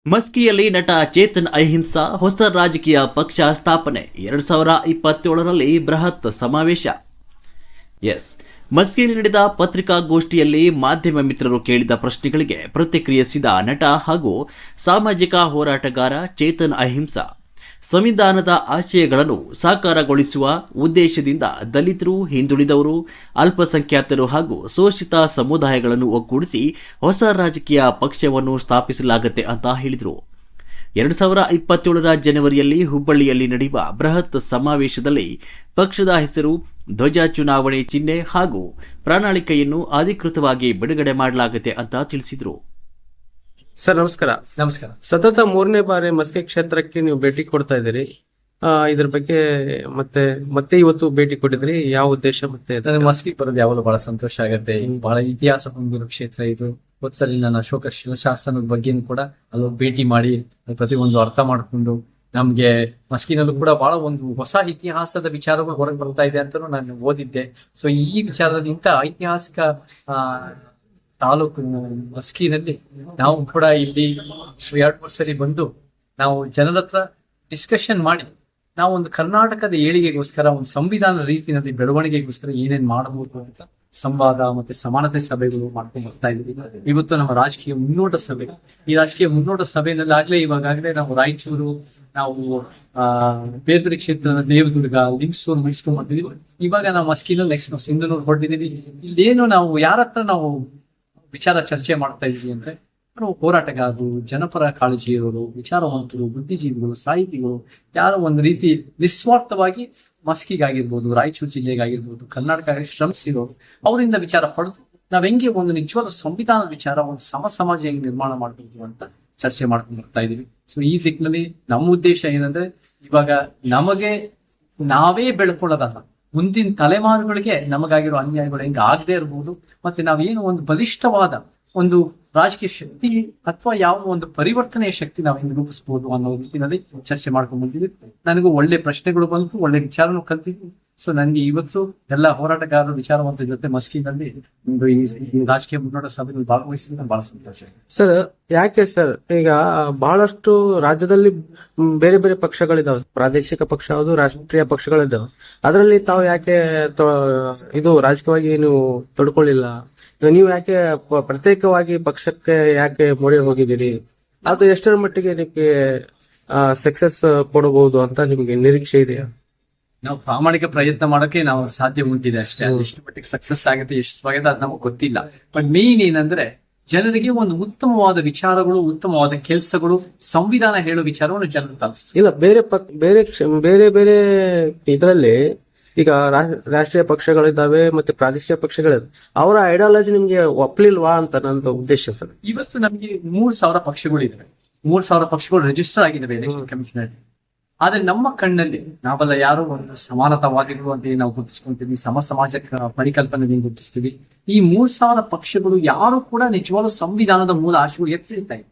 ಮಸ್ಕಿಯಲ್ಲಿ ನಟ ಚೇತನ್ ಅಹಿಂಸಾ ಹೊಸ ರಾಜಕೀಯ ಪಕ್ಷ ಸ್ಥಾಪನೆ 2027ರಲ್ಲಿ ಬೃಹತ್ ಸಮಾವೇಶ. ಮಸ್ಕಿಯಲ್ಲಿ ನಡೆದ ಪತ್ರಿಕಾಗೋಷ್ಠಿಯಲ್ಲಿ ಮಾಧ್ಯಮ ಮಿತ್ರರು ಕೇಳಿದ ಪ್ರಶ್ನೆಗಳಿಗೆ ಪ್ರತಿಕ್ರಿಯಿಸಿದ ನಟ ಹಾಗೂ ಸಾಮಾಜಿಕ ಹೋರಾಟಗಾರ ಚೇತನ್ ಅಹಿಂಸಾ, ಸಂವಿಧಾನದ ಆಶಯಗಳನ್ನು ಸಾಕಾರಗೊಳಿಸುವ ಉದ್ದೇಶದಿಂದ ದಲಿತರು, ಹಿಂದುಳಿದವರು, ಅಲ್ಪಸಂಖ್ಯಾತರು ಹಾಗೂ ಶೋಷಿತ ಸಮುದಾಯಗಳನ್ನು ಒಗ್ಗೂಡಿಸಿ ಹೊಸ ರಾಜಕೀಯ ಪಕ್ಷವನ್ನು ಸ್ಥಾಪಿಸಲಾಗುತ್ತೆ ಅಂತ ಹೇಳಿದರು. 2027ರ ಜನವರಿಯಲ್ಲಿ ಹುಬ್ಬಳ್ಳಿಯಲ್ಲಿ ನಡೆಯುವ ಬೃಹತ್ ಸಮಾವೇಶದಲ್ಲಿ ಪಕ್ಷದ ಹೆಸರು, ಧ್ವಜ, ಚುನಾವಣೆ ಚಿಹ್ನೆ ಹಾಗೂ ಪ್ರಣಾಳಿಕೆಯನ್ನು ಅಧಿಕೃತವಾಗಿ ಬಿಡುಗಡೆ ಮಾಡಲಾಗುತ್ತೆ ಅಂತ ತಿಳಿಸಿದರು. ಸರ್ ನಮಸ್ಕಾರ. ನಮಸ್ಕಾರ. ಸತತ 3ನೇ ಬಾರಿ ಮಸ್ಕಿ ಕ್ಷೇತ್ರಕ್ಕೆ ನೀವು ಭೇಟಿ ಕೊಡ್ತಾ ಇದ್ದೀರಿ. ಇದ್ರ ಬಗ್ಗೆ ಮತ್ತೆ ಇವತ್ತು ಭೇಟಿ ಕೊಟ್ಟಿದ್ರಿ, ಯಾವ ಉದ್ದೇಶ? ಮತ್ತೆ ನನಗೆ ಮಸ್ಕಿ ಬರೋದು ಯಾವಾಗಲೂ ಬಹಳ ಸಂತೋಷ ಆಗುತ್ತೆ. ಬಹಳ ಇತಿಹಾಸ ಹೊಂದಿರೋ ಕ್ಷೇತ್ರ ಇದು. ಹೊತ್ಸಲಿ ನಾನು ಅಶೋಕ ಶಿಲಾಶಾಸನದ ಬಗ್ಗೆನೂ ಕೂಡ ಅಲ್ಲೊಂದು ಭೇಟಿ ಮಾಡಿ ಪ್ರತಿಯೊಂದು ಅರ್ಥ ಮಾಡಿಕೊಂಡು ನಮ್ಗೆ ಮಸ್ಕಿನಲ್ಲೂ ಕೂಡ ಬಹಳ ಒಂದು ಹೊಸ ಇತಿಹಾಸದ ವಿಚಾರಗಳು ಹೊರಗೆ ಬರ್ತಾ ಇದೆ ಅಂತ ನಾನು ಓದಿದ್ದೆ. ಸೊ ಈ ವಿಚಾರದಲ್ಲಿ ಇಂಥ ಐತಿಹಾಸಿಕ ತಾಲೂಕು ಮಸ್ಕಿನಲ್ಲಿ ನಾವು ಕೂಡ ಇಲ್ಲಿ 2-3 ಸರಿ ಬಂದು ನಾವು ಜನರ ಹತ್ರ ಡಿಸ್ಕಷನ್ ಮಾಡಿ ನಾವು ಒಂದು ಕರ್ನಾಟಕದ ಏಳಿಗೆಗೋಸ್ಕರ, ಒಂದು ಸಂವಿಧಾನ ರೀತಿಯಲ್ಲಿ ಬೆಳವಣಿಗೆಗೋಸ್ಕರ ಏನೇನ್ ಮಾಡಬಹುದು ಅಂತ ಸಂವಾದ ಮತ್ತೆ ಸಮಾನತೆ ಸಭೆಗಳು ಮಾಡ್ಕೊಂಡು ಬರ್ತಾ ಇದ್ವಿ. ಇವತ್ತು ನಮ್ಮ ರಾಜಕೀಯ ಮುನ್ನೋಟ ಸಭೆ. ಈ ರಾಜಕೀಯ ಮುನ್ನೋಟ ಸಭೆಯಲ್ಲಿ ಇವಾಗಲೇ ನಾವು ರಾಯಚೂರು, ನಾವು ಬೇರೆ ಬೇರೆ ಕ್ಷೇತ್ರದ ದೇವದುರ್ಗ, ಲಿಂಗಸೂರು ಮುಗಿಸ್ಕೊಂಡು ಬಂದಿದ್ದೀವಿ. ಇವಾಗ ನಾವು ಮಸ್ಕಿನಲ್ಲಿ ನೆಕ್ಸ್ಟ್ ನಾವು ಸಿಂಧನೂರು ಹೊರಟಿದ್ದೀವಿ. ಇಲ್ಲೇನು ನಾವು ಯಾರ ಹತ್ರ ನಾವು ವಿಚಾರ ಚರ್ಚೆ ಮಾಡ್ತಾ ಇದ್ವಿ ಅಂದ್ರೆ, ಹೋರಾಟಗಾರರು, ಜನಪರ ಕಾಳಜಿ ಇರೋರು, ವಿಚಾರವಂತರು, ಬುದ್ಧಿಜೀವಿಗಳು, ಸಾಹಿತಿಗಳು, ಯಾರೋ ಒಂದು ರೀತಿ ನಿಸ್ವಾರ್ಥವಾಗಿ ಮಸ್ಕಿಗಾಗಿರ್ಬೋದು, ರಾಯಚೂರು ಜಿಲ್ಲೆಗಾಗಿರ್ಬೋದು, ಕರ್ನಾಟಕ ಶ್ರಮಿಸಿರೋರು, ಅವರಿಂದ ವಿಚಾರ ಪಡೆದು ನಾವ್ ಹೆಂಗೆ ಒಂದು ನಿಜವಾದ ಸಂವಿಧಾನದ ವಿಚಾರ, ಒಂದು ಸಮಾಜ ಹೆಂಗೆ ನಿರ್ಮಾಣ ಮಾಡಬಹುದು ಅಂತ ಚರ್ಚೆ ಮಾಡ್ಕೊಂಡು ಬರ್ತಾ ಇದೀವಿ. ಸೊ ಈ ದಿಕ್ಕಿನಲ್ಲಿ ನಮ್ಮ ಉದ್ದೇಶ ಏನಂದ್ರೆ, ಇವಾಗ ನಮಗೆ ನಾವೇ ಬೆಳ್ಕೊಳ್ಳೋದಲ್ಲ, ಮುಂದಿನ ತಲೆಮಾರುಗಳಿಗೆ ನಮಗಾಗಿರೋ ಅನ್ಯಾಯಗಳು ಹೆಂಗೆ ಆಗದೆ ಇರಬಹುದು, ಮತ್ತೆ ನಾವೇನು ಒಂದು ಬಲಿಷ್ಠವಾದ ಒಂದು ರಾಜಕೀಯ ಶಕ್ತಿ ಅಥವಾ ಯಾವ ಒಂದು ಪರಿವರ್ತನೆಯ ಶಕ್ತಿ ನಾವು ಹೆಂಗೆ ರೂಪಿಸಬಹುದು ಅನ್ನೋ ರೀತಿಯಲ್ಲಿ ಚರ್ಚೆ ಮಾಡ್ಕೊಂಡು ಬಂದಿದ್ವಿ. ನನಗೂ ಒಳ್ಳೆ ಪ್ರಶ್ನೆಗಳು ಬಂತು, ಒಳ್ಳೆ ವಿಚಾರನೂ ಕಲ್ತಿದ್ವಿ. ಸೊ ನನಗೆ ಇವತ್ತು ಎಲ್ಲ ಹೋರಾಟಗಾರರು, ವಿಚಾರವಂತರ ಜೊತೆ ಮಸ್ಕಿನಲ್ಲಿ ಒಂದು ಈ ರಾಜಕೀಯ ಮುನ್ನೋಟ ಸಭೆಯಲ್ಲಿ ಭಾಗವಹಿಸಿದ್ರೆ ಬಹಳ ಸಂತೋಷ. ಸರ್ ಯಾಕೆ ಸರ್, ಈಗ ಬಹಳಷ್ಟು ರಾಜ್ಯದಲ್ಲಿ ಬೇರೆ ಬೇರೆ ಪಕ್ಷಗಳಿದಾವೆ, ಪ್ರಾದೇಶಿಕ ಪಕ್ಷ ಹೌದು, ರಾಷ್ಟ್ರೀಯ ಪಕ್ಷಗಳಿದ್ದಾವೆ. ಅದರಲ್ಲಿ ತಾವು ಯಾಕೆ ಇದು ರಾಜಕೀಯವಾಗಿ ನೀವು ತೊಡ್ಕೊಳ್ಳಿಲ್ಲ? ನೀವು ಯಾಕೆ ಪ್ರತ್ಯೇಕವಾಗಿ ಪಕ್ಷಕ್ಕೆ ಯಾಕೆ ಮೊರೆ ಹೋಗಿದ್ದೀರಿ? ಅದು ಎಷ್ಟರ ಮಟ್ಟಿಗೆ ನಿಮಗೆ ಸಕ್ಸಸ್ ಕೊಡಬಹುದು ಅಂತ ನಿಮ್ಗೆ ನಿರೀಕ್ಷೆ ಇದೆಯಾ? ನಾವು ಪ್ರಾಮಾಣಿಕ ಪ್ರಯತ್ನ ಮಾಡೋಕೆ ನಾವು ಸಾಧ್ಯ ಉಂಟಿದೆ ಅಷ್ಟೇ. ಎಷ್ಟು ಮಟ್ಟಿಗೆ ಸಕ್ಸಸ್ ಆಗುತ್ತೆ, ಎಷ್ಟು ಆಗುತ್ತೆ ಅದು ನಮಗೆ ಗೊತ್ತಿಲ್ಲ. ಬಟ್ ಮೇನ್ ಏನಂದ್ರೆ, ಜನರಿಗೆ ಒಂದು ಉತ್ತಮವಾದ ವಿಚಾರಗಳು, ಉತ್ತಮವಾದ ಕೆಲಸಗಳು, ಸಂವಿಧಾನ ಹೇಳೋ ವಿಚಾರವನ್ನು ಜನರು ತಲುಪಿಸ್ತಾರೆ. ಇಲ್ಲ, ಬೇರೆ ಬೇರೆ ಇದರಲ್ಲಿ ಈಗ ರಾಷ್ಟ್ರೀಯ ಪಕ್ಷಗಳಿದ್ದಾವೆ ಮತ್ತೆ ಪ್ರಾದೇಶಿಕ ಪಕ್ಷಗಳಿವೆ. ಅವರ ಐಡಿಯಾಲಜಿ ನಿಮ್ಗೆ ಒಪ್ಲಿಲ್ವಾ ಅಂತ ನನ್ನ ಉದ್ದೇಶ ಸರ್. ಇವತ್ತು ನಮ್ಗೆ 3,000 ಪಕ್ಷಗಳು ಇದಾವೆ. 3,000 ಪಕ್ಷಗಳು ರಿಜಿಸ್ಟರ್ ಆಗಿದ್ದಾವೆ ಎಲೆಕ್ಷನ್ ಕಮಿಷನ್ ಅಲ್ಲಿ. ಆದ್ರೆ ನಮ್ಮ ಕಣ್ಣಲ್ಲಿ ನಾವೆಲ್ಲ ಯಾರು ಒಂದು ಸಮಾನತಾವಾದಿಗಳು ಅಂತ ನಾವು ಗುರುತಿಸ್ಕೊಂತೀವಿ, ಸಮಾಜ ಪರಿಕಲ್ಪನೆ ಗುರುತಿಸ್ತೀವಿ. ಈ 3,000 ಪಕ್ಷಗಳು ಯಾರು ಕೂಡ ನಿಜವಾದ ಸಂವಿಧಾನದ ಮೂಲ ಆಶಯಗಳು ಎತ್ತಿರ್ತಾ ಇದೆ.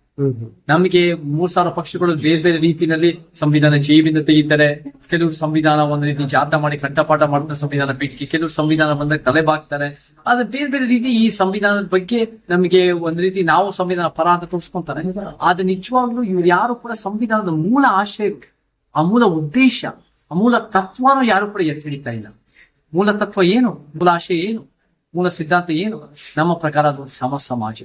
ನಮಗೆ 3,000 ಪಕ್ಷಗಳು ಬೇರೆ ಬೇರೆ ರೀತಿಯಲ್ಲಿ ಸಂವಿಧಾನ ಜೈವಿಂದ ತೆಗಿತಾರೆ. ಕೆಲವರು ಸಂವಿಧಾನ ಒಂದು ರೀತಿ ಜಾಥಾ ಮಾಡಿ ಕಂಠಪಾಠ ಮಾಡ್ತಾರೆ, ಸಂವಿಧಾನ ಪೀಠಕ್ಕೆ. ಕೆಲವರು ಸಂವಿಧಾನ ಬಂದಾಗ ತಲೆ ಬಾಗ್ತಾರೆ. ಆದ್ರೆ ಬೇರೆ ಬೇರೆ ರೀತಿ ಈ ಸಂವಿಧಾನದ ಬಗ್ಗೆ ನಮಗೆ ಒಂದ್ ರೀತಿ ನಾವು ಸಂವಿಧಾನ ಪರ ಅಂತ ತೋರಿಸ್ಕೊಂತಾರೆ. ಆದ್ರೆ ನಿಜವಾಗ್ಲೂ ಇವ್ರು ಯಾರು ಕೂಡ ಸಂವಿಧಾನದ ಮೂಲ ಆಶಯ, ಆ ಮೂಲ ಉದ್ದೇಶ, ಆ ಮೂಲ ತತ್ವನೂ ಯಾರು ಕೂಡ ಎತ್ತಿ ಹಿಡಿತಾ ಇಲ್ಲ. ಮೂಲ ತತ್ವ ಏನು, ಮೂಲ ಆಶಯ ಏನು, ಮೂಲ ಸಿದ್ಧಾಂತ ಏನು? ನಮ್ಮ ಪ್ರಕಾರ ಅದು ಸಮಾಜ.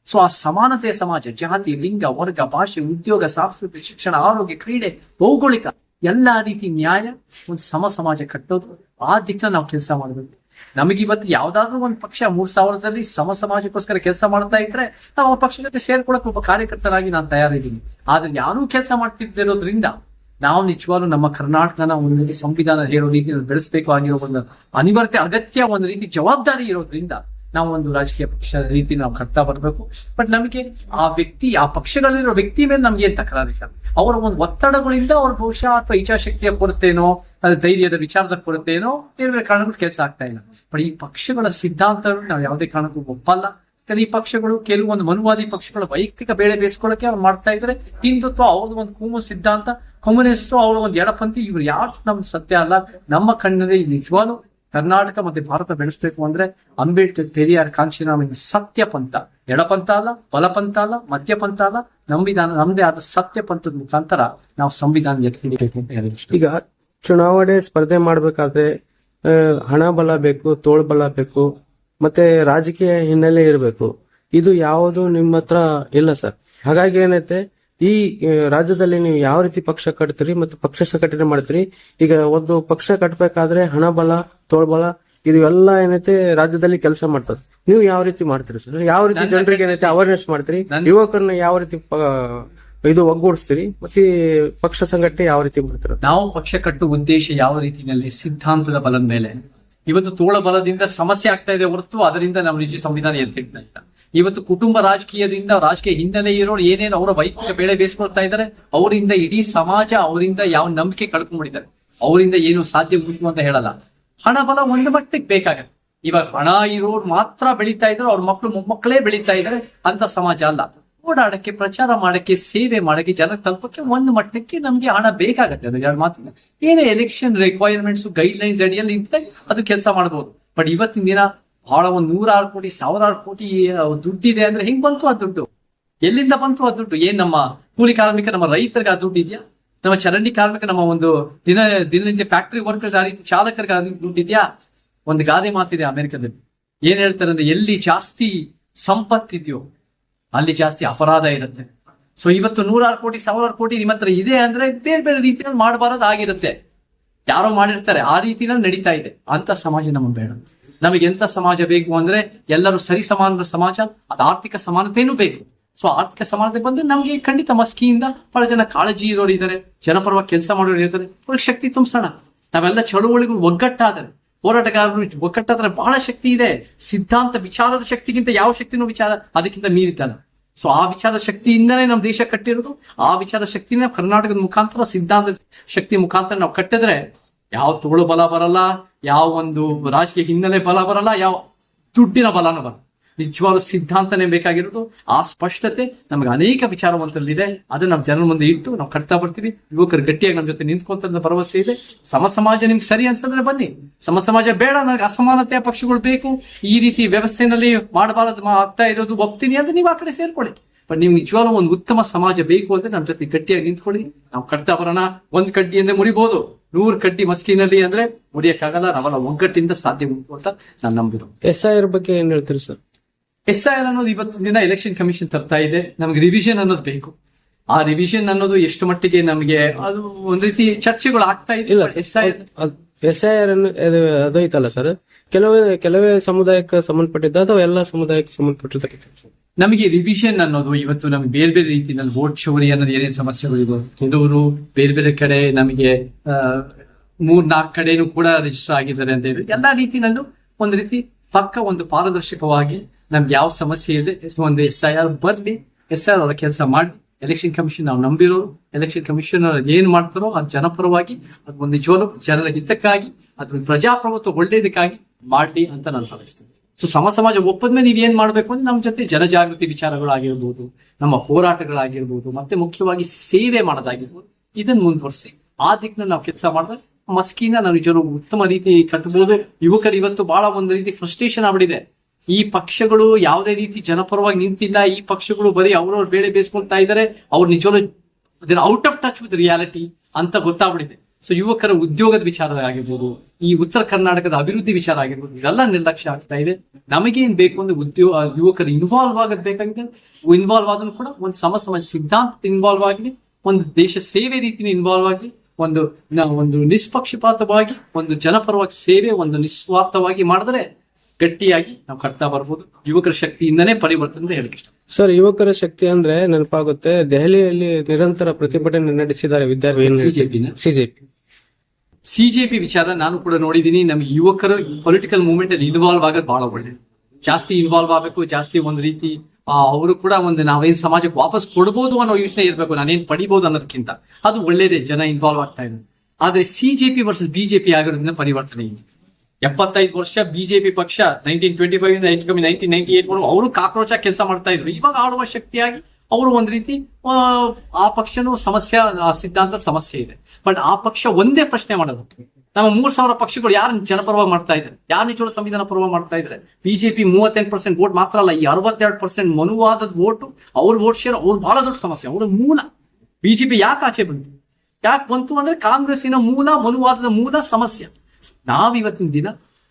ಸೊ ಆ ಸಮಾನತೆಯ ಸಮಾಜ, ಜಾತಿ, ಲಿಂಗ, ವರ್ಗ, ಭಾಷೆ, ಉದ್ಯೋಗ, ಸಾಂಸ್ಕೃತಿಕ, ಶಿಕ್ಷಣ, ಆರೋಗ್ಯ, ಕ್ರೀಡೆ, ಭೌಗೋಳಿಕ ಎಲ್ಲಾ ರೀತಿ ನ್ಯಾಯ, ಒಂದು ಸಮಾಜ ಕಟ್ಟೋದು, ಆ ದಿಕ್ಕನ್ನ ನಾವು ಕೆಲಸ ಮಾಡಬೇಕು. ನಮಗಿವತ್ತು ಯಾವ್ದಾದ್ರು ಒಂದು ಪಕ್ಷ 3,000ದಲ್ಲಿ ಸಮಾಜಕ್ಕೋಸ್ಕರ ಕೆಲಸ ಮಾಡ್ತಾ ಇದ್ರೆ ನಾವು ಆ ಪಕ್ಷ ಜೊತೆ ಸೇರ್ಕೊಳಕ್ ಒಬ್ಬ ಕಾರ್ಯಕರ್ತರಾಗಿ ನಾನು ತಯಾರಿದ್ದೀನಿ. ಆದ್ರೆ ಯಾರೂ ಕೆಲಸ ಮಾಡ್ತಿದ್ದಿರೋದ್ರಿಂದ ನಾವು ನಿಜವಾಗ್ಲೂ ನಮ್ಮ ಕರ್ನಾಟಕನ ಒಂದು ರೀತಿ ಸಂವಿಧಾನ ಹೇಳೋ ರೀತಿ ಬೆಳೆಸಬೇಕು ಆಗಿರೋ ಒಂದು ಅನಿವಾರ್ಯತೆ, ಅಗತ್ಯ, ಒಂದು ರೀತಿ ಜವಾಬ್ದಾರಿ ಇರೋದ್ರಿಂದ ನಾವು ಒಂದು ರಾಜಕೀಯ ಪಕ್ಷ ರೀತಿ ನಾವು ಕಟ್ತಾ ಬರಬೇಕು. ಬಟ್ ನಮಗೆ ಆ ವ್ಯಕ್ತಿ, ಆ ಪಕ್ಷಗಳಿರೋ ವ್ಯಕ್ತಿ ಮೇಲೆ ನಮ್ಗೆ ಏನ್ ತಕರಾರಿಲ್ಲ. ಅವರ ಒಂದು ಒತ್ತಡಗಳಿಂದ ಅವ್ರ ಬಹುಶಃ ಅಥವಾ ಇಚ್ಛಾಶಕ್ತಿಯ ಕೊರತೆನೋ, ಧೈರ್ಯದ ವಿಚಾರದ ಕೊರತೆನೋ, ಬೇರೆ ಬೇರೆ ಕಾರಣಗಳು ಕೆಲಸ ಆಗ್ತಾ ಇಲ್ಲ. ಬಟ್ ಈ ಪಕ್ಷಗಳ ಸಿದ್ಧಾಂತಗಳು ನಾವು ಯಾವುದೇ ಕಾರಣಕ್ಕೂ ಒಪ್ಪಲ್ಲ. ಈ ಪಕ್ಷಗಳು ಕೆಲವೊಂದು ಮನುವಾದಿ ಪಕ್ಷಗಳ ವೈಯಕ್ತಿಕ ಬೇಳೆ ಬೇಯಿಸ್ಕೊಳ್ಳಕ್ಕೆ ಅವ್ರು ಮಾಡ್ತಾ ಇದ್ರೆ, ಹಿಂದುತ್ವ ಅವ್ರದ್ದು ಒಂದು ಕೂಮು ಸಿದ್ಧಾಂತ, ಕಮ್ಯುನಿಸ್ಟ್ ಅವ್ರ ಒಂದು ಎಡಪಂಥಿ, ಇವ್ರು ಯಾರು ನಮ್ ಸತ್ಯ ಅಲ್ಲ. ನಮ್ಮ ಕಣ್ಣಲ್ಲಿ ನಿಜವಾಗ್ಲೂ ಕರ್ನಾಟಕ ಮತ್ತೆ ಭಾರತ ಬೆಳೆಸಬೇಕು ಅಂದ್ರೆ ಅಂಬೇಡ್ಕರ್, ಪೆರಿಯಾರ್, ಕಾಂಶೀರಾಮ್ ಸತ್ಯ ಪಂಥ, ಎಡಪಂಥ ಅಲ್ಲ, ಬಲಪಂಥ ಅಲ್ಲ, ಮಧ್ಯ ಪಂಥ ಅಲ್ಲ, ನಮ್ಮದೇ ಆದ ಸತ್ಯ ಪಂಥದ ಮುಖಾಂತರ ನಾವು ಸಂವಿಧಾನ ಎತ್ತಿ ಹಿಡಿಬೇಕು ಅಂತ ಹೇಳಿದ್ರು. ಈಗ ಚುನಾವಣೆ ಸ್ಪರ್ಧೆ ಮಾಡ್ಬೇಕಾದ್ರೆ ಹಣ ಬಲ ಬೇಕು, ತೋಳು ಬಲ ಬೇಕು, ಮತ್ತೆ ರಾಜಕೀಯ ಹಿನ್ನೆಲೆ ಇರಬೇಕು. ಇದು ಯಾವುದು ನಿಮ್ಮ ಹತ್ರ ಇಲ್ಲ ಸರ್. ಹಾಗಾಗಿ ಏನೈತೆ, ಈ ರಾಜ್ಯದಲ್ಲಿ ನೀವು ಯಾವ ರೀತಿ ಪಕ್ಷ ಕಟ್ತೀರಿ ಮತ್ತು ಪಕ್ಷ ಸಂಘಟನೆ ಮಾಡ್ತೀರಿ. ಈಗ ಒಂದು ಪಕ್ಷ ಕಟ್ಟಬೇಕಾದ್ರೆ ಹಣ ಬಲ, ತೋಳ್ಬಲ ಇದು ಎಲ್ಲ ಏನೈತೆ ರಾಜ್ಯದಲ್ಲಿ ಕೆಲಸ ಮಾಡ್ತದೆ. ನೀವು ಯಾವ ರೀತಿ ಮಾಡ್ತೀರಿ ಸರ್? ಯಾವ ರೀತಿ ಜನರಿಗೆ ಏನೈತೆ ಅವೇರ್ನೆಸ್ ಮಾಡ್ತೀರಿ? ಯುವಕರನ್ನ ಯಾವ ರೀತಿ ಇದು ಒಗ್ಗೂಡಿಸ್ತೀರಿ? ಮತ್ತೆ ಪಕ್ಷ ಸಂಘಟನೆ ಯಾವ ರೀತಿ ಮಾಡ್ತೀರ? ನಾವು ಪಕ್ಷ ಕಟ್ಟುವ ಉದ್ದೇಶ ಯಾವ ರೀತಿಯಲ್ಲಿ ಸಿದ್ಧಾಂತದ ಬಲದ ಮೇಲೆ. ಇವತ್ತು ತೋಳ ಬಲದಿಂದ ಸಮಸ್ಯೆ ಆಗ್ತಾ ಇದೆ ಹೊರತು ಅದರಿಂದ ನಾವು ನಿಜ ಸಂವಿಧಾನ ಎತ್ತಿಡ್ತಾ ಇಲ್ಲ. ಇವತ್ತು ಕುಟುಂಬ ರಾಜಕೀಯದಿಂದ, ರಾಜಕೀಯ ಹಿನ್ನೆಲೆ ಇರೋರು ಏನೇನು ಅವರ ವೈಯಕ್ತಿಕ ಬೇಳೆ ಬೇಯಿಸ್ಕೊಳ್ತಾ ಇದ್ದಾರೆ, ಅವರಿಂದ ಇಡೀ ಸಮಾಜ ಅವರಿಂದ ಯಾವ ನಂಬಿಕೆ ಕಳ್ಕೊಂಡ್ಬಿಟ್ಟಿದ್ದಾರೆ. ಅವರಿಂದ ಏನು ಸಾಧ್ಯ ಉಂಟು ಅಂತ ಹೇಳಲ್ಲ. ಹಣ ಬಲ ಒಂದು ಮಟ್ಟಕ್ಕೆ ಬೇಕಾಗತ್ತೆ. ಇವಾಗ ಹಣ ಇರೋರು ಮಾತ್ರ ಬೆಳೀತಾ ಇದ್ದಾರೆ, ಅವ್ರ ಮಕ್ಕಳು ಮೊಮ್ಮಕ್ಕಳೇ ಬೆಳೀತಾ ಇದ್ದಾರೆ ಅಂತ ಸಮಾಜ ಅಲ್ಲ. ಓಡಾಡಕ್ಕೆ, ಪ್ರಚಾರ ಮಾಡಕ್ಕೆ, ಸೇವೆ ಮಾಡಕ್ಕೆ, ಜನ ತಲುಪಕ್ಕೆ ಒಂದು ಮಟ್ಟಕ್ಕೆ ನಮ್ಗೆ ಹಣ ಬೇಕಾಗತ್ತೆ. ಅದು ಎರಡು ಮಾತಿಲ್ಲ. ಏನೇ ಎಲೆಕ್ಷನ್ ರಿಕ್ವೈರ್ಮೆಂಟ್ಸ್, ಗೈಡ್ ಲೈನ್ಸ್ ಅಡಿಯಲ್ಲಿ ಇದ್ರೆ ಅದು ಕೆಲಸ ಮಾಡಬಹುದು. ಬಟ್ ಇವತ್ತಿನ ದಿನ ಬಹಳ ಒಂದು 100 ಕೋಟಿ 1000 ಕೋಟಿ ದುಡ್ಡಿದೆ ಅಂದ್ರೆ ಹೆಂಗ್ ಬಂತು ಆ ದುಡ್ಡು? ಎಲ್ಲಿಂದ ಬಂತು ಆ ದುಡ್ಡು? ಏನ್ ನಮ್ಮ ಕೂಲಿ ಕಾರ್ಮಿಕ, ನಮ್ಮ ರೈತರಿಗೆ ಆ ದುಡ್ಡು ಇದೆಯಾ? ನಮ್ಮ ಚರಂಡಿ ಕಾರ್ಮಿಕ, ನಮ್ಮ ಒಂದು ದಿನನಿತ್ಯ ಫ್ಯಾಕ್ಟರಿ ವರ್ಕರ್ಸ್, ಆ ರೀತಿ ಚಾಲಕರಿಗೆ ಆ ದುಡ್ಡು ಇದೆಯಾ? ಒಂದು ಗಾದೆ ಮಾತಿದೆ ಅಮೆರಿಕದಲ್ಲಿ, ಏನ್ ಹೇಳ್ತಾರೆ ಅಂದ್ರೆ, ಎಲ್ಲಿ ಜಾಸ್ತಿ ಸಂಪತ್ತಿದೆಯೋ ಅಲ್ಲಿ ಜಾಸ್ತಿ ಅಪರಾಧ ಇರುತ್ತೆ. ಸೊ ಇವತ್ತು 100 ಕೋಟಿ 1000 ಕೋಟಿ ನಿಮ್ಮ ಹತ್ರ ಇದೆ ಅಂದ್ರೆ ಬೇರೆ ಬೇರೆ ರೀತಿಯಲ್ಲಿ ಮಾಡಬಾರದು ಆಗಿರುತ್ತೆ. ಯಾರೋ ಮಾಡಿರ್ತಾರೆ, ಆ ರೀತಿಯಲ್ಲಿ ನಡೀತಾ ಇದೆ. ಅಂತ ಸಮಾಜ ನಮಗೆ ಬೇಡ. ನಮಗೆ ಎಂತ ಸಮಾಜ ಬೇಕು ಅಂದ್ರೆ ಎಲ್ಲರೂ ಸರಿ ಸಮಾನದ ಸಮಾಜ, ಅದು ಆರ್ಥಿಕ ಸಮಾನತೆನೂ ಬೇಕು. ಸೊ ಆರ್ಥಿಕ ಸಮಾನತೆ ಬಂದ್ರೆ ನಮ್ಗೆ ಖಂಡಿತ ಮಸ್ಕಿಯಿಂದ ಬಹಳ ಜನ ಕಾಳಜಿ ಇರೋರು ಇದ್ದಾರೆ, ಜನಪರವಾಗಿ ಕೆಲಸ ಮಾಡೋರು ಇರ್ತಾರೆ, ಅವ್ರಿಗೆ ಶಕ್ತಿ ತುಂಬಿಸೋಣ. ನಾವೆಲ್ಲ ಚಳುವಳಿಗಳು ಒಗ್ಗಟ್ಟಾದರೆ, ಹೋರಾಟಗಾರರು ಒಗ್ಗಟ್ಟಾದ್ರೆ ಬಹಳ ಶಕ್ತಿ ಇದೆ. ಸಿದ್ಧಾಂತ ವಿಚಾರದ ಶಕ್ತಿಗಿಂತ ಯಾವ ಶಕ್ತಿನೂ ವಿಚಾರ ಅದಕ್ಕಿಂತ ಮೀರಿತಲ್ಲ. ಸೊ ಆ ವಿಚಾರದ ಶಕ್ತಿಯಿಂದನೇ ನಮ್ಮ ದೇಶ ಕಟ್ಟಿರೋದು. ಆ ವಿಚಾರ ಶಕ್ತಿನ ಕರ್ನಾಟಕದ ಮುಖಾಂತರ, ಸಿದ್ಧಾಂತ ಶಕ್ತಿ ಮುಖಾಂತರ ನಾವು ಕಟ್ಟಿದ್ರೆ ಯಾವ ತೋಳು ಬಲ ಬರಲ್ಲ, ಯಾವ ಒಂದು ರಾಜಕೀಯ ಹಿನ್ನೆಲೆ ಬಲ ಬರಲ್ಲ, ಯಾವ ದುಡ್ಡಿನ ಬಲನೂ ಬರಲ್ಲ. ನಿಜವಾದ ಸಿದ್ಧಾಂತನೇ ಬೇಕಾಗಿರೋದು. ಆ ಸ್ಪಷ್ಟತೆ ನಮಗೆ ಅನೇಕ ವಿಚಾರವಂತರಲ್ಲಿದೆ. ಅದನ್ನ ನಾವು ಜನರ ಮುಂದೆ ಇಟ್ಟು ನಾವು ಕಟ್ತಾ ಬರ್ತೀವಿ. ಯುವಕರು ಗಟ್ಟಿಯಾಗಿ ನಮ್ಮ ಜೊತೆ ನಿಂತ್ಕೊಂತ ಭರವಸೆ ಇದೆ. ಸಮಾಜ ನಿಮ್ಗೆ ಸರಿ ಅನ್ಸಿದ್ರೆ ಬನ್ನಿ. ಸಮಾಜ ಬೇಡ, ನನಗೆ ಅಸಮಾನತೆಯ ಪಕ್ಷಗಳು ಬೇಕು, ಈ ರೀತಿ ವ್ಯವಸ್ಥೆನಲ್ಲಿ ಮಾಡಬಾರದು ಆಗ್ತಾ ಇರೋದು ಒಪ್ತೀನಿ ಅಂದ್ರೆ ನೀವು ಆ ಕಡೆ ಸೇರ್ಕೊಳ್ಳಿ. ಬಟ್ ನಿಮ್ಗೆ ನಿಜವಾಗ್ಲೂ ಒಂದು ಉತ್ತಮ ಸಮಾಜ ಬೇಕು ಅಂದ್ರೆ ನಮ್ಮ ಜೊತೆ ಗಟ್ಟಿಯಾಗಿ ನಿಂತ್ಕೊಳ್ಳಿ. ನಾವು ಕಟ್ತಾ ಬರೋಣ. ಒಂದ್ ಕಡ್ಡಿ ಅಂದ್ರೆ ಮುರಿಬಹುದು, 100 ಕಡ್ಡಿ ಮಸ್ಕಿನಲ್ಲಿ ಅಂದ್ರೆ ಮುರಿಯಕ್ಕಾಗಲ್ಲ. ನಾವೆಲ್ಲ ಒಗ್ಗಟ್ಟಿಂದ ಸಾಧ್ಯ ಉಂಟು ಅಂತ ನಾನು ನಂಬಿರೋ. SIR ಬಗ್ಗೆ ಏನ್ ಹೇಳ್ತೀರಿ ಸರ್? SIR ಅನ್ನೋದು ಇವತ್ತಿನ ದಿನ ಎಲೆಕ್ಷನ್ ಕಮಿಷನ್ ತರ್ತಾ ಇದೆ. ನಮ್ಗೆ ರಿವಿಷನ್ ಅನ್ನೋದು ಬೇಕು. ಆ ರಿವಿಷನ್ ಅನ್ನೋದು ಎಷ್ಟು ಮಟ್ಟಿಗೆ ನಮಗೆ ಅದು ಒಂದ್ ರೀತಿ ಚರ್ಚೆಗಳು ಆಗ್ತಾ ಇದೆ. SIR ಅದು ಐತಲ್ಲ ಸರ್, ಕೆಲವೇ ಸಮುದಾಯಕ್ಕೆ ಸಂಬಂಧಪಟ್ಟಿದ್ದ ಅಥವಾ ಎಲ್ಲಾ ಸಮುದಾಯಕ್ಕೆ ಸಂಬಂಧಪಟ್ಟಿರ್ತಕ್ಕಂಥ? ನಮಗೆ ರಿವಿಷನ್ ಅನ್ನೋದು ಇವತ್ತು ನಮ್ಗೆ ಬೇರೆ ಬೇರೆ ರೀತಿಯಲ್ಲಿ ವೋಟ್ ಚೋರಿ ಅನ್ನೋದು ಏನೇನು ಸಮಸ್ಯೆಗಳಿವೆ. ಕೆಲವರು ಬೇರೆ ಬೇರೆ ಕಡೆ ನಮಗೆ 3-4 ಕಡೆನೂ ಕೂಡ ರಿಜಿಸ್ಟರ್ ಆಗಿದ್ದಾರೆ ಅಂತ ಹೇಳಿ ಎಲ್ಲಾ ರೀತಿನಲ್ಲೂ ಒಂದು ರೀತಿ ಪಕ್ಕ ಒಂದು ಪಾರದರ್ಶಕವಾಗಿ ನಮ್ಗೆ ಯಾವ ಸಮಸ್ಯೆ ಇದೆ ಒಂದು SIR ಬರ್ಲಿ. SIR ಅವರ ಕೆಲಸ ಮಾಡಿ. ಎಲೆಕ್ಷನ್ ಕಮಿಷನ್ ನಾವು ನಂಬಿರೋರು. ಎಲೆಕ್ಷನ್ ಕಮಿಷನ್ ಏನ್ ಮಾಡ್ತಾರೋ ಅದು ಜನಪರವಾಗಿ, ಅದು ಒಂದು ನಿಜವಾಗ್ಲೂ ಜನರ ಹಿತಕ್ಕಾಗಿ, ಅದ್ರ ಪ್ರಜಾಪ್ರಭುತ್ವ ಒಳ್ಳೇದಕ್ಕಾಗಿ ಮಾಡ್ಲಿ ಅಂತ ನಾನು ಭಾವಿಸ್ತೇನೆ. ಸೊ ಸಮಾಜ ಒಪ್ಪದ್ಮೇಲೆ ನೀವ್ ಏನ್ ಮಾಡ್ಬೇಕು ಅಂದ್ರೆ ನಮ್ಮ ಜೊತೆ ಜನಜಾಗೃತಿ ವಿಚಾರಗಳಾಗಿರ್ಬೋದು, ನಮ್ಮ ಹೋರಾಟಗಳಾಗಿರ್ಬೋದು, ಮತ್ತೆ ಮುಖ್ಯವಾಗಿ ಸೇವೆ ಮಾಡೋದಾಗಿರ್ಬೋದು, ಇದನ್ನ ಮುಂದುವರಿಸಿ ಆ ದಿಕ್ಕಿನಲ್ಲಿ ನಾವು ಕೆಲಸ ಮಾಡಿದ್ರೆ ಮಸ್ಕಿನ ನಾವು ನಿಜರು ಉತ್ತಮ ರೀತಿ ಕಟ್ಟಬಹುದು. ಯುವಕರು ಇವತ್ತು ಬಹಳ ಒಂದು ರೀತಿ ಫ್ರಸ್ಟ್ರೇಷನ್ ಆಗ್ಬಿಟ್ಟಿದೆ. ಈ ಪಕ್ಷಗಳು ಯಾವುದೇ ರೀತಿ ಜನಪರವಾಗಿ ನಿಂತಿಲ್ಲ. ಈ ಪಕ್ಷಗಳು ಬರೀ ಅವ್ರವ್ರ ಬೇಳೆ ಬೇಯಿಸ್ಕೊಳ್ತಾ ಇದ್ದಾರೆ. ಅವ್ರು ನಿಜವಾಗ್ಲೂ out of touch with reality ಅಂತ ಗೊತ್ತಾಗ್ಬಿಟ್ಟಿದೆ. ಸೊ ಯುವಕರ ಉದ್ಯೋಗದ ವಿಚಾರ ಆಗಿರ್ಬೋದು, ಈ ಉತ್ತರ ಕರ್ನಾಟಕದ ಅಭಿವೃದ್ಧಿ ವಿಚಾರ ಆಗಿರ್ಬೋದು, ಇದೆಲ್ಲ ನಿರ್ಲಕ್ಷ್ಯ ಆಗ್ತಾ ಇದೆ. ನಮಗೇನ್ ಬೇಕು ಅಂದ್ರೆ ಯುವಕರು ಇನ್ವಾಲ್ವ್ ಆಗೋದು ಬೇಕಾಗಿದೆ. ಇನ್ವಾಲ್ವ್ ಆದ್ರೂ ಕೂಡ ಒಂದು ಸಮಾಜ ಸಿದ್ಧಾಂತ ಇನ್ವಾಲ್ವ್ ಆಗಲಿ, ಒಂದು ದೇಶ ಸೇವೆ ರೀತಿನ ಇನ್ವಾಲ್ವ್ ಆಗಲಿ, ಒಂದು ನಿಷ್ಪಕ್ಷಪಾತವಾಗಿ, ಒಂದು ಜನಪರವಾಗಿ ಸೇವೆ, ಒಂದು ನಿಸ್ವಾರ್ಥವಾಗಿ ಮಾಡಿದ್ರೆ ಗಟ್ಟಿಯಾಗಿ ನಾವು ಕಟ್ತಾ ಬರ್ಬೋದು. ಯುವಕರ ಶಕ್ತಿಯಿಂದನೇ ಪರಿವರ್ತನೆ ಹೇಳಿಕೆ ಸರ್. ಯುವಕರ ಶಕ್ತಿ ಅಂದ್ರೆ ನೆನಪಾಗುತ್ತೆ, ದೆಹಲಿಯಲ್ಲಿ ನಿರಂತರ ಪ್ರತಿಭಟನೆ ನಡೆಸಿದ್ದಾರೆ ವಿದ್ಯಾರ್ಥಿ ಸಿಜೆಪಿ ವಿಚಾರ ನಾನು ಕೂಡ ನೋಡಿದೀನಿ. ನಮ್ಗೆ ಯುವಕರು ಪೊಲಿಟಿಕಲ್ ಮೂವ್ಮೆಂಟ್ ಅಲ್ಲಿ ಇನ್ವಾಲ್ವ್ ಆಗೋದು ಬಹಳ ಒಳ್ಳೇದು. ಜಾಸ್ತಿ ಇನ್ವಾಲ್ವ್ ಆಗಬೇಕು, ಜಾಸ್ತಿ ಒಂದು ರೀತಿ ಅವರು ಕೂಡ ಒಂದು ನಾವೇನ್ ಸಮಾಜಕ್ಕೆ ವಾಪಸ್ ಕೊಡ್ಬೋದು ಅನ್ನೋ ಯೋಚನೆ ಇರಬೇಕು, ನಾನೇನ್ ಪಡಿಬಹುದು ಅನ್ನೋದಕ್ಕಿಂತ. ಅದು ಒಳ್ಳೇದೇ, ಜನ ಇನ್ವಾಲ್ವ್ ಆಗ್ತಾ ಇದ್ದಾರೆ. ಆದ್ರೆ ಸಿಜೆಪಿ ವರ್ಸಸ್ ಬಿಜೆಪಿ ಆಗಿರೋದ್ರಿಂದ ಪರಿವರ್ತನೆ ಇದೆ. 75 ವರ್ಷ ಬಿಜೆಪಿ ಪಕ್ಷ 1925 ಇಂದ ಹೆಚ್ಚು ಕಮ್ಮಿ 1998 ಅವರು ಕಾಕ್ರೋಚ್ ಆಗಿ ಕೆಲಸ ಮಾಡ್ತಾ ಇದ್ರು. ಇವಾಗ ಆಳುವ ಶಕ್ತಿಯಾಗಿ ಅವರು ಒಂದ್ ರೀತಿ ಆ ಪಕ್ಷನೂ ಸಮಸ್ಯೆ, ಸಿದ್ಧಾಂತದ ಸಮಸ್ಯೆ ಇದೆ. ಬಟ್ ಆ ಪಕ್ಷ ಒಂದೇ ಪ್ರಶ್ನೆ ಮಾಡೋದು, ನಮ್ಮ 3,000 ಪಕ್ಷಗಳು ಯಾರು ಜನಪರವಾಗಿ ಮಾಡ್ತಾ ಇದ್ದಾರೆ, ಯಾರು ನಿಜವಾದ ಸಂವಿಧಾನ ಪರವಾಗಿ ಮಾಡ್ತಾ ಇದ್ದಾರೆ? ಬಿಜೆಪಿ 38% ವೋಟ್ ಮಾತ್ರ ಅಲ್ಲ, ಈ 62% ಮನುವಾದದ ವೋಟ್, ಅವ್ರ ವೋಟ್ ಶೇರ್, ಅವ್ರು ಬಹಳ ದೊಡ್ಡ ಸಮಸ್ಯೆ. ಅವ್ರ ಮೂಲ ಬಿಜೆಪಿ ಯಾಕೆ ಆಚೆ ಬಂತು? ಯಾಕೆ ಬಂತು ಅಂದ್ರೆ ಕಾಂಗ್ರೆಸ್ಸಿನ ಮೂಲ, ಮನುವಾದದ ಮೂಲ ಸಮಸ್ಯೆ. ನಾವಿವತ್ತಿನ ದಿನ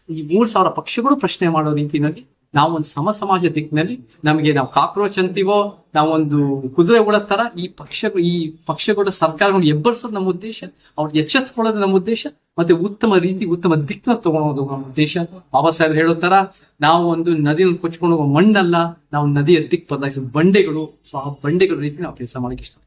ಈ 3,000 ಪಕ್ಷಗಳು ಪ್ರಶ್ನೆ ಮಾಡೋ ರೀತಿಯಲ್ಲಿ ನಾವೊಂದು ಸಮಾಜ ದಿಕ್ಕಿನಲ್ಲಿ, ನಮಗೆ ನಾವು ಕಾಕ್ರೋಚ್ ಅಂತೀವೋ, ನಾವೊಂದು ಕುದುರೆ ಓಡಿಸ್ತಾರ, ಈ ಪಕ್ಷಗಳ ಸರ್ಕಾರಗಳು ಎಬ್ಬರಿಸೋದು ನಮ್ಮ ಉದ್ದೇಶ, ಅವ್ರಿಗೆ ಎಚ್ಚೆತ್ಕೊಳ್ಳೋದು ನಮ್ಮ ಉದ್ದೇಶ, ಮತ್ತೆ ಉತ್ತಮ ದಿಕ್ಕನ್ನ ತಗೊಳೋದು ನಮ್ಮ ಉದ್ದೇಶ. ಬಾಬಾ ಸಾಹೇಬ್ ಹೇಳೋ ತರ ನಾವು ಒಂದು ನದಿಯನ್ನು ಕೊಚ್ಕೊಂಡು ಹೋಗೋ ಮಣ್ಣಲ್ಲ, ನಾವು ನದಿಯ ದಿಕ್ಕು ಬದಲಾಯಿಸೋ ಬಂಡೆಗಳು. ಸೊ ಆ ಬಂಡೆಗಳ ರೀತಿ ನಾವು ಕೆಲಸ ಮಾಡಕ್ಕೆ ಇಷ್ಟ.